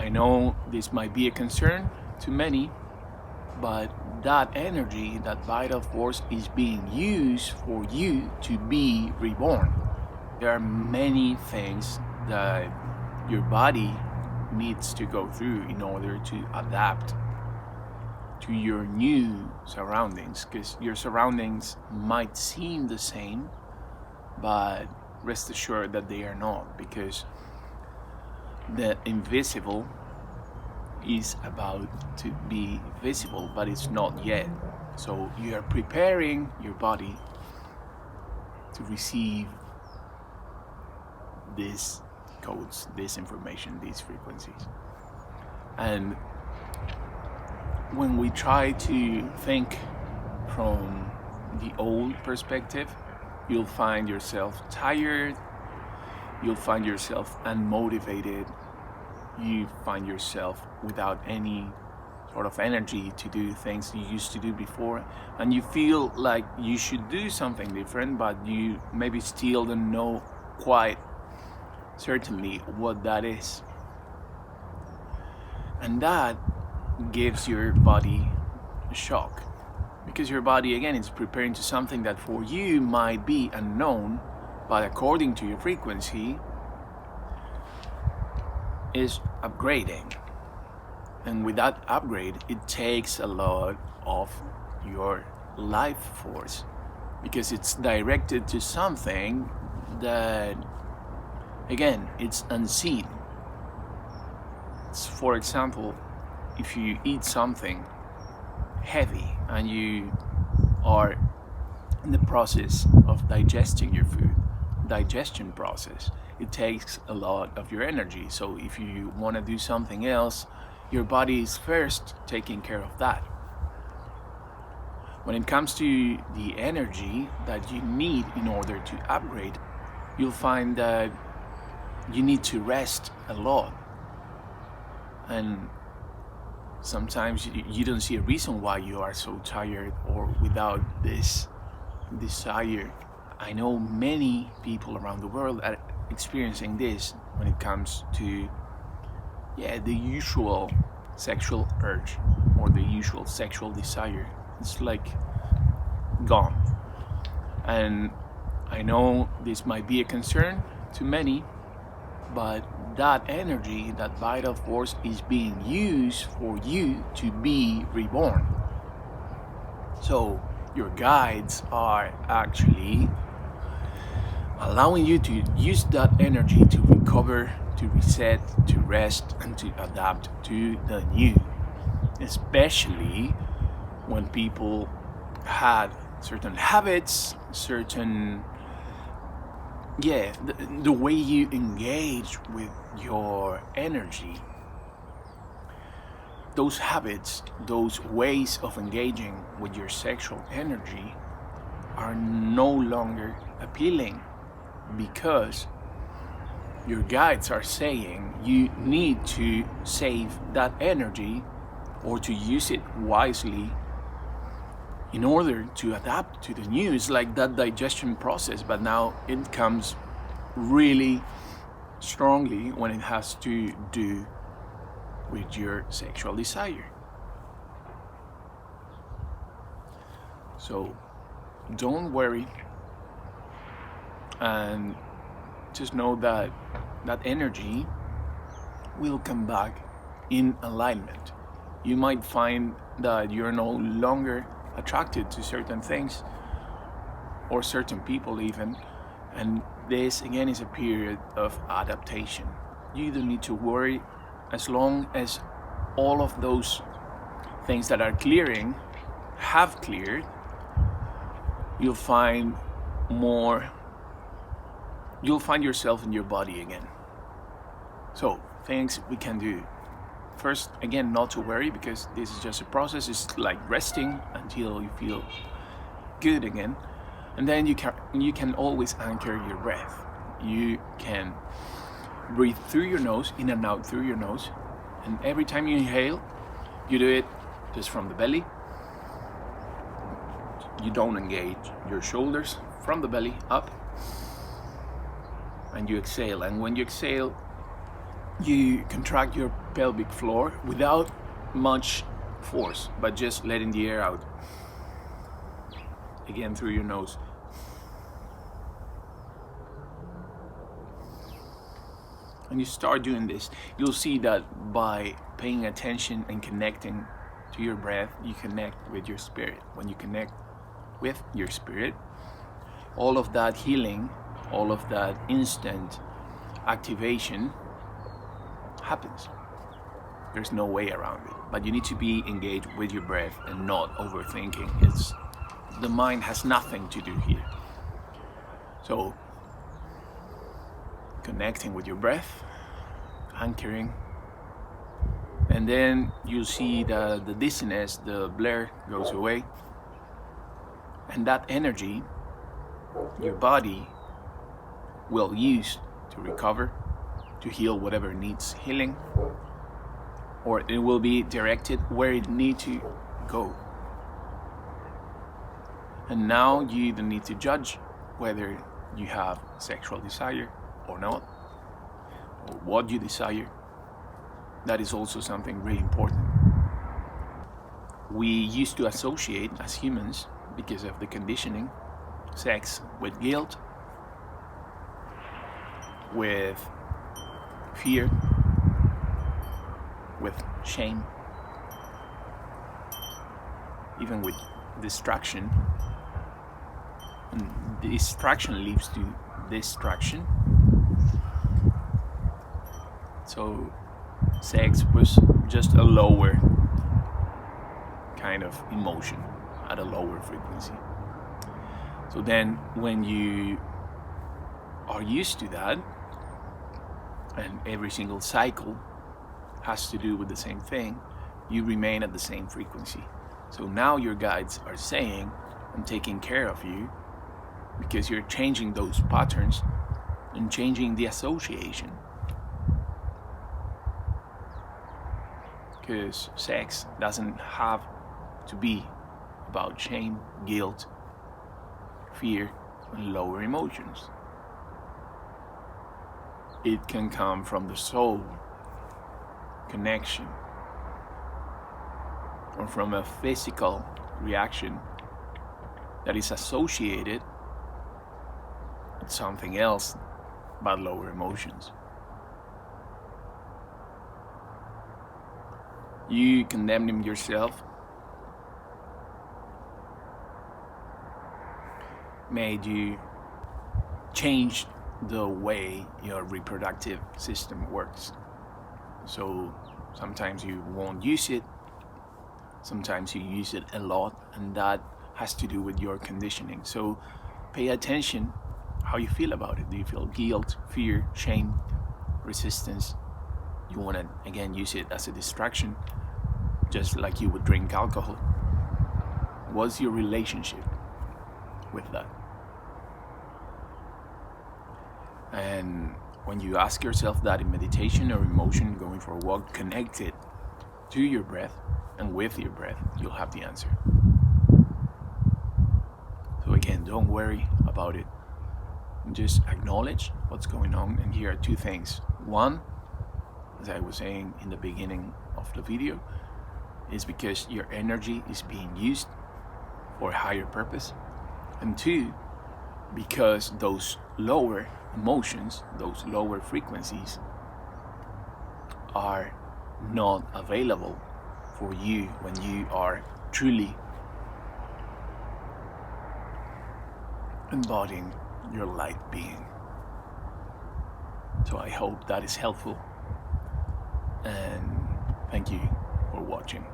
I know this might be a concern to many, but that energy, that vital force, is being used for you to be reborn. There are many things that your body needs to go through in order to adapt to your new surroundings, because your surroundings might seem the same, but rest assured that they are not, because the invisible is about to be visible, but it's not yet. So you are preparing your body to receive these codes, this information, these frequencies. And when we try to think from the old perspective, you'll find yourself tired, you'll find yourself unmotivated, you find yourself without any sort of energy to do things you used to do before, and you feel like you should do something different, but you maybe still don't know quite certainly what that is. And that gives your body a shock, because your body again is preparing to something that for you might be unknown, but according to your frequency is upgrading. And with that upgrade, it takes a lot of your life force, because it's directed to something that again, it's unseen. It's, for example, if you eat something heavy and you are in the process of digesting your food, digestion process, it takes a lot of your energy. So if you want to do something else, your body is first taking care of that. When it comes to the energy that you need in order to upgrade, you'll find that you need to rest a lot. And sometimes you don't see a reason why you are so tired or without this desire. I know many people around the world are experiencing this when it comes to the usual sexual urge or the usual sexual desire. It's like gone. And I know this might be a concern to many, but that energy, that vital force, is being used for you to be reborn. So your guides are actually allowing you to use that energy to recover, to reset, to rest, and to adapt to the new. Especially when people had certain habits, certain the way you engage with your energy, those habits, those ways of engaging with your sexual energy are no longer appealing, because your guides are saying you need to save that energy or to use it wisely in order to adapt to the new. It's like that digestion process, but now it comes really strongly when it has to do with your sexual desire. So don't worry, and just know that that energy will come back in alignment. You might find that you're no longer attracted to certain things or certain people even, and this again is a period of adaptation. You don't need to worry. As long as all of those things that are clearing have cleared, you'll find yourself in your body again. So things we can do: first, again, not to worry, because this is just a process. It's like resting until you feel good again. And then you can always anchor your breath. You can breathe through your nose, in and out through your nose. And every time you inhale, you do it just from the belly. You don't engage your shoulders, from the belly up. And you exhale. And when you exhale, you contract your pelvic floor without much force, but just letting the air out. Again, through your nose. And you start doing this, you'll see that by paying attention and connecting to your breath, you connect with your spirit. When you connect with your spirit, all of that healing, all of that instant activation happens. There's no way around it. But you need to be engaged with your breath and not overthinking. The mind has nothing to do here. So, connecting with your breath, anchoring, and then you'll see the dizziness, the blur goes away, and that energy your body will use to recover, to heal whatever needs healing, or it will be directed where it needs to go. And now you don't need to judge whether you have sexual desire or not, or what you desire. That is also something really important. We used to associate as humans, because of the conditioning, sex with guilt, with fear, with shame, even with distraction. And distraction leads to distraction. So sex was just a lower kind of emotion at a lower frequency. So then when you are used to that, and every single cycle has to do with the same thing, you remain at the same frequency. So now your guides are saying, I'm taking care of you, because you're changing those patterns and changing the association. Because sex doesn't have to be about shame, guilt, fear, and lower emotions. It can come from the soul connection, or from a physical reaction that is associated with something else but lower emotions. You condemning yourself made you change the way your reproductive system works. So sometimes you won't use it, sometimes you use it a lot, and that has to do with your conditioning. So pay attention how you feel about it. Do you feel guilt, fear, shame, resistance? You want to again use it as a distraction, just like you would drink alcohol. What's your relationship with that? And when you ask yourself that in meditation or emotion, going for a walk, connect it to your breath and with your breath, you'll have the answer. So again, don't worry about it. Just acknowledge what's going on. And here are two things. One, as I was saying in the beginning of the video, is because your energy is being used for a higher purpose. And two, because those lower emotions, those lower frequencies are not available for you when you are truly embodying your light being. So I hope that is helpful, and thank you for watching.